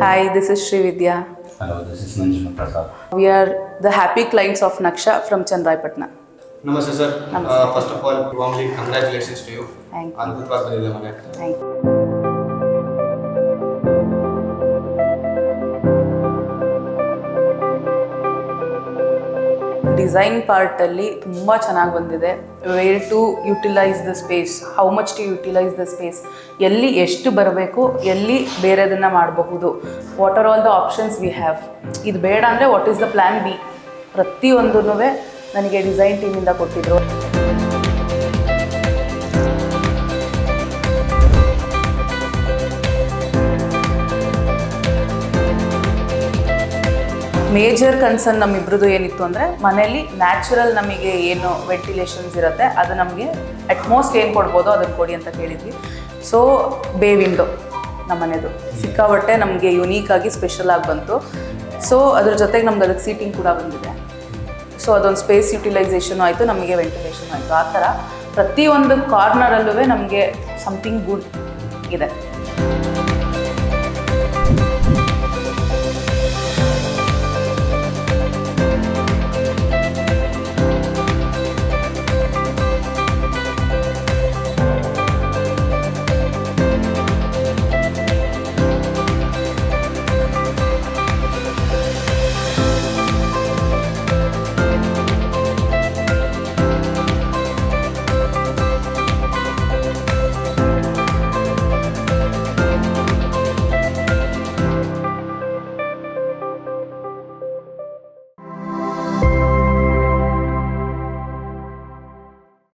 Hi, this is Srividya. Hello, this is Nanjana Prasad. We are the happy clients of Naksha from Chandraypatna. Namaste, sir. Namaste. First of all, warmly congratulations to you. Thank you. ಅದ್ಭುತವಾಗಿದೆ ಮನೆ. Thank you. Design ಪಾರ್ಟಲ್ಲಿ ತುಂಬ ಚೆನ್ನಾಗಿ ಬಂದಿದೆ. Where to utilise the space, how much to utilise the space, ಎಲ್ಲಿ ಎಷ್ಟು ಬರಬೇಕು, ಎಲ್ಲಿ ಬೇರೆದನ್ನು ಮಾಡಬಹುದು, what are all the options we have. ಇದು ಬೇಡ ಅಂದರೆ what is the plan B, ಪ್ರತಿಯೊಂದೂ ನನಗೆ ಡಿಸೈನ್ ಟೀಮಿಂದ ಕೊಟ್ಟಿದ್ರು. ಮೇಜರ್ ಕನ್ಸರ್ನ್ ನಮ್ಮಿಬ್ರದ್ದು ಏನಿತ್ತು ಅಂದರೆ ಮನೆಯಲ್ಲಿ ನ್ಯಾಚುರಲ್ ನಮಗೆ ಏನು ವೆಂಟಿಲೇಷನ್ಸ್ ಇರುತ್ತೆ ಅದು ನಮಗೆ ಅಟ್ಮೋಸ್ಟ್ ಏನು ಕೊಡ್ಬೋದೋ ಅದನ್ನು ಕೊಡಿ ಅಂತ ಕೇಳಿದ್ವಿ. ಸೊ ಬೇ ವಿಂಡೋ ನಮ್ಮ ಮನೆದು ಸಿಕ್ಕಾಬಟ್ಟೆ ನಮಗೆ ಯುನೀಕಾಗಿ ಸ್ಪೆಷಲ್ ಆಗಿ ಬಂತು. ಸೊ ಅದ್ರ ಜೊತೆಗೆ ನಮ್ಗೆ ಅದಕ್ಕೆ ಸೀಟಿಂಗ್ ಕೂಡ ಬಂದಿದೆ. ಸೊ ಅದೊಂದು ಸ್ಪೇಸ್ ಯುಟಿಲೈಸೇಷನು ಆಯಿತು, ನಮಗೆ ವೆಂಟಿಲೇಷನ್ ಆಯಿತು. ಆ ಥರ ಪ್ರತಿಯೊಂದು ಕಾರ್ನರಲ್ಲೂ ನಮಗೆ ಸಮಥಿಂಗ್ ಗುಡ್ ಇದೆ.